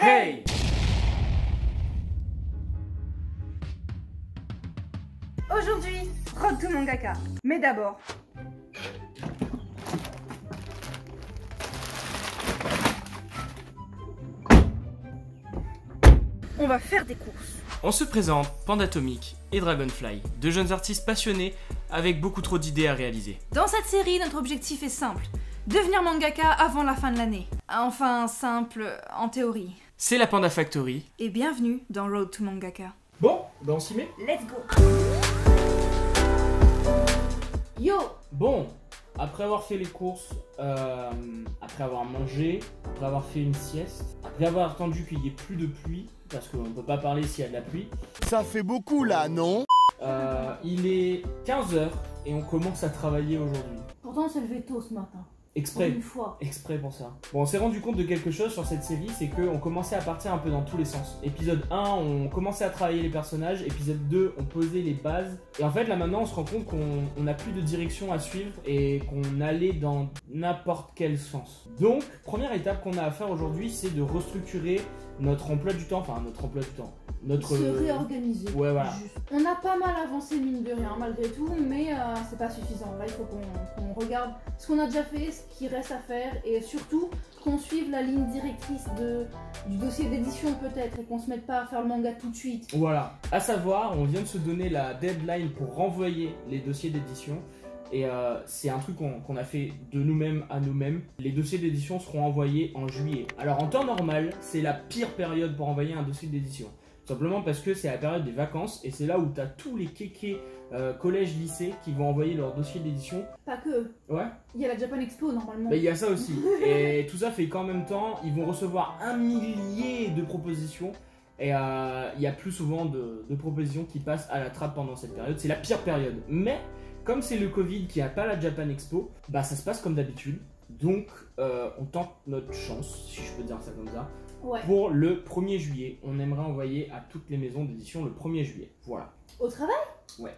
Hey! Aujourd'hui, Road to Mangaka. Mais d'abord... on va faire des courses. On se présente Pandatomic et Dragonfly, deux jeunes artistes passionnés avec beaucoup trop d'idées à réaliser. Dans cette série, notre objectif est simple. Devenir mangaka avant la fin de l'année. Enfin, simple en théorie. C'est la Panda Factory. Et bienvenue dans Road to Mangaka. Bon, on s'y met. Let's go! Yo! Bon, après avoir fait les courses, après avoir mangé, après avoir fait une sieste, après avoir attendu qu'il n'y ait plus de pluie, parce qu'on ne peut pas parler s'il y a de la pluie. Ça fait beaucoup là, non? Il est 15 h et on commence à travailler aujourd'hui. Pourtant, on s'est levé tôt ce matin. Exprès. Une fois. Exprès pour ça. Bon, on s'est rendu compte de quelque chose sur cette série, c'est qu'on commençait à partir un peu dans tous les sens. Épisode 1, on commençait à travailler les personnages. Épisode 2, on posait les bases. Et en fait, là maintenant, on se rend compte qu'on n'a plus de direction à suivre et qu'on allait dans n'importe quel sens. Donc, première étape qu'on a à faire aujourd'hui, c'est de restructurer notre emploi du temps. Enfin, notre emploi du temps. Se réorganiser. Ouais, voilà. Juste. On a pas mal avancé, mine de rien, malgré tout, mais c'est pas suffisant. Là, il faut qu'on regarde ce qu'on a déjà fait, ce qui reste à faire, et surtout qu'on suive la ligne directrice du dossier d'édition peut-être, et qu'on se mette pas à faire le manga tout de suite. Voilà. À savoir, on vient de se donner la deadline pour renvoyer les dossiers d'édition. Et c'est un truc qu'on a fait de nous-mêmes à nous-mêmes. Les dossiers d'édition seront envoyés en juillet. Alors en temps normal, c'est la pire période pour envoyer un dossier d'édition. Simplement parce que c'est la période des vacances et c'est là où tu as tous les kékés collèges, lycées qui vont envoyer leur dossier d'édition. Pas que. Ouais. Il y a la Japan Expo normalement. Bah, il y a ça aussi. Et tout ça fait qu'en même temps, ils vont recevoir 1 millier de propositions. Et il y a plus souvent de propositions qui passent à la trappe pendant cette période. C'est la pire période. Mais comme c'est le Covid qui n'a pas la Japan Expo, bah ça se passe comme d'habitude. Donc on tente notre chance, si je peux dire ça comme ça. Ouais. Pour le 1er juillet, on aimerait envoyer à toutes les maisons d'édition le 1er juillet. Voilà. Au travail? Ouais.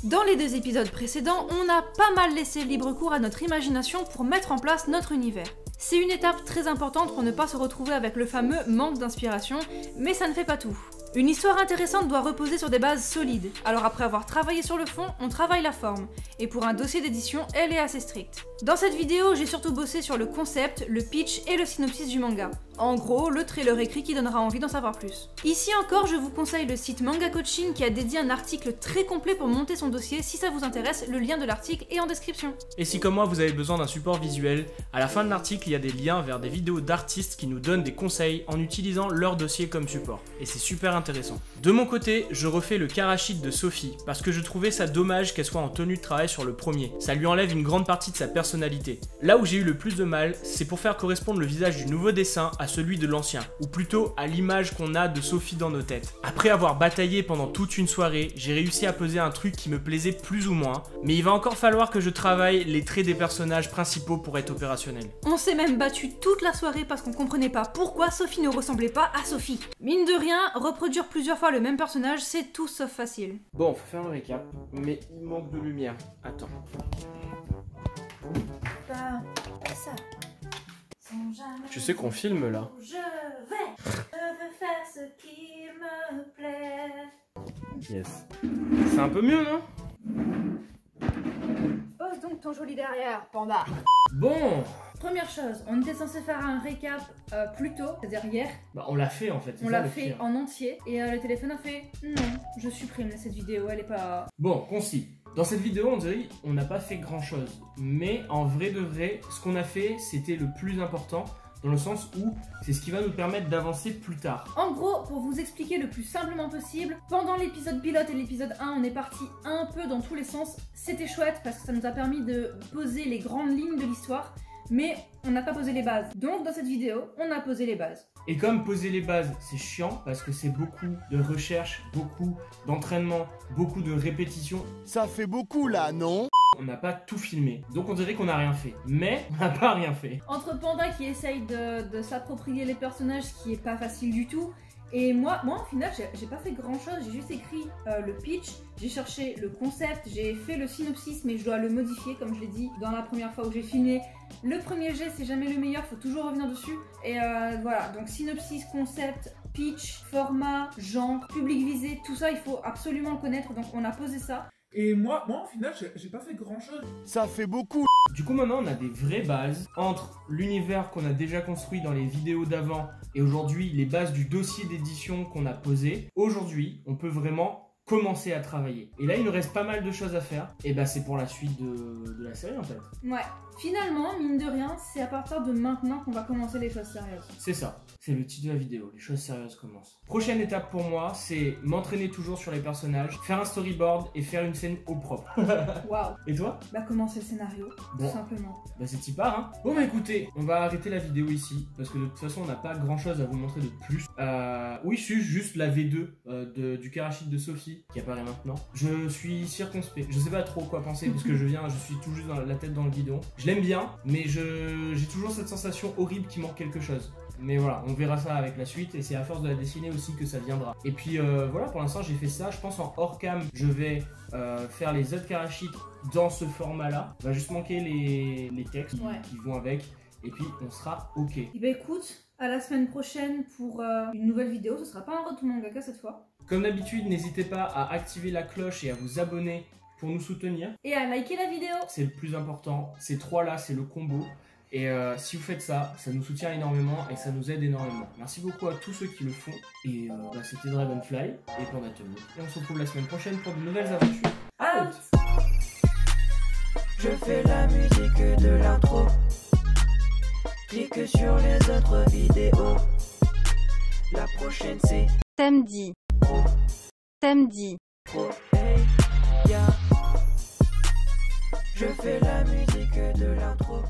Dans les 2 épisodes précédents, on a pas mal laissé libre cours à notre imagination pour mettre en place notre univers. C'est une étape très importante pour ne pas se retrouver avec le fameux manque d'inspiration, mais ça ne fait pas tout. Une histoire intéressante doit reposer sur des bases solides, alors après avoir travaillé sur le fond, on travaille la forme. Et pour un dossier d'édition, elle est assez stricte. Dans cette vidéo, j'ai surtout bossé sur le concept, le pitch et le synopsis du manga. En gros, le trailer écrit qui donnera envie d'en savoir plus. Ici encore, je vous conseille le site Manga Coaching qui a dédié un article très complet pour monter son dossier. Si ça vous intéresse, le lien de l'article est en description. Et si comme moi vous avez besoin d'un support visuel, à la fin de l'article il y a des liens vers des vidéos d'artistes qui nous donnent des conseils en utilisant leur dossier comme support. Et c'est super intéressant. De mon côté, je refais le Karashite de Sophie parce que je trouvais ça dommage qu'elle soit en tenue de travail sur le premier. Ça lui enlève une grande partie de sa personnalité. Là où j'ai eu le plus de mal, c'est pour faire correspondre le visage du nouveau dessin à celui de l'ancien, ou plutôt à l'image qu'on a de Sophie dans nos têtes. Après avoir bataillé pendant toute une soirée, j'ai réussi à poser un truc qui me plaisait plus ou moins, mais il va encore falloir que je travaille les traits des personnages principaux pour être opérationnel. On s'est même battu toute la soirée parce qu'on comprenait pas pourquoi Sophie ne ressemblait pas à Sophie. Mine de rien, reproduire plusieurs fois le même personnage, c'est tout sauf facile. Bon, faut faire un récap, mais il manque de lumière. Attends. Ça. Tu sais qu'on filme là. Je veux faire ce qui me plaît. Yes. C'est un peu mieux, non? Pose donc ton joli derrière, panda. Bon. Première chose, on était censé faire un récap plus tôt, c'est-à-dire hier. Bah on l'a fait en fait. On l'a fait en entier et le téléphone a fait non, je supprime cette vidéo, elle est pas... Bon, concis. Dans cette vidéo, on dirait on n'a pas fait grand chose. Mais en vrai de vrai, ce qu'on a fait, c'était le plus important. Dans le sens où c'est ce qui va nous permettre d'avancer plus tard. En gros, pour vous expliquer le plus simplement possible, pendant l'épisode pilote et l'épisode 1, on est parti un peu dans tous les sens. C'était chouette parce que ça nous a permis de poser les grandes lignes de l'histoire, mais on n'a pas posé les bases. Donc dans cette vidéo, on a posé les bases. Et comme poser les bases, c'est chiant parce que c'est beaucoup de recherche, beaucoup d'entraînement, beaucoup de répétitions. Ça fait beaucoup là, non? On n'a pas tout filmé, donc on dirait qu'on n'a rien fait. Mais on n'a pas rien fait. Entre Panda qui essaye de s'approprier les personnages, ce qui est pas facile du tout, Et moi en final, j'ai pas fait grand chose, j'ai juste écrit le pitch, j'ai cherché le concept, j'ai fait le synopsis, mais je dois le modifier, comme je l'ai dit dans la première fois où j'ai filmé. Le premier jet, c'est jamais le meilleur, faut toujours revenir dessus. Et voilà, donc synopsis, concept, pitch, format, genre, public visé, tout ça, il faut absolument le connaître, donc on a posé ça. Et moi en final, j'ai pas fait grand chose. Ça fait beaucoup. Du coup maintenant on a des vraies bases entre l'univers qu'on a déjà construit dans les vidéos d'avant et aujourd'hui les bases du dossier d'édition qu'on a posé. Aujourd'hui on peut vraiment commencer à travailler. Et là il nous reste pas mal de choses à faire. Et bah c'est pour la suite de la série en fait. Ouais, finalement, mine de rien, c'est à partir de maintenant qu'on va commencer les choses sérieuses. C'est ça, c'est le titre de la vidéo, les choses sérieuses commencent. Prochaine étape pour moi, c'est m'entraîner toujours sur les personnages, faire un storyboard et faire une scène au propre. Waouh. Et toi? Bah commencer le scénario, Bon. tout simplement. Bah c'est t'y part hein. Bon bah écoutez, on va arrêter la vidéo ici, parce que de toute façon on n'a pas grand chose à vous montrer de plus. Oui, c'est juste la V2 du Karachid de Sophie qui apparaît maintenant. Je suis circonspect, je sais pas trop quoi penser, parce que je suis tout juste dans la tête dans le guidon. Je l'aime bien, mais j'ai toujours cette sensation horrible qu'il manque quelque chose. Mais voilà, on verra ça avec la suite et c'est à force de la dessiner aussi que ça viendra. Et puis voilà, pour l'instant j'ai fait ça. Je pense en hors cam, je vais faire les autres Karachid dans ce format-là. Il va juste manquer les textes qui vont avec. Et puis on sera ok. Et bah écoute, à la semaine prochaine pour une nouvelle vidéo. Ce sera pas un retour mangaka cette fois. Comme d'habitude, n'hésitez pas à activer la cloche et à vous abonner pour nous soutenir. Et à liker la vidéo. C'est le plus important. Ces trois-là, c'est le combo. Et si vous faites ça, ça nous soutient énormément et ça nous aide énormément. Merci beaucoup à tous ceux qui le font. Et c'était Dragonfly et Pandatome. Et on se retrouve la semaine prochaine pour de nouvelles aventures. Out. Je fais la musique de l'intro. Clique sur les autres vidéos. La prochaine c'est samedi. Samedi. pro. Hey, yeah. Je fais la musique de l'intro.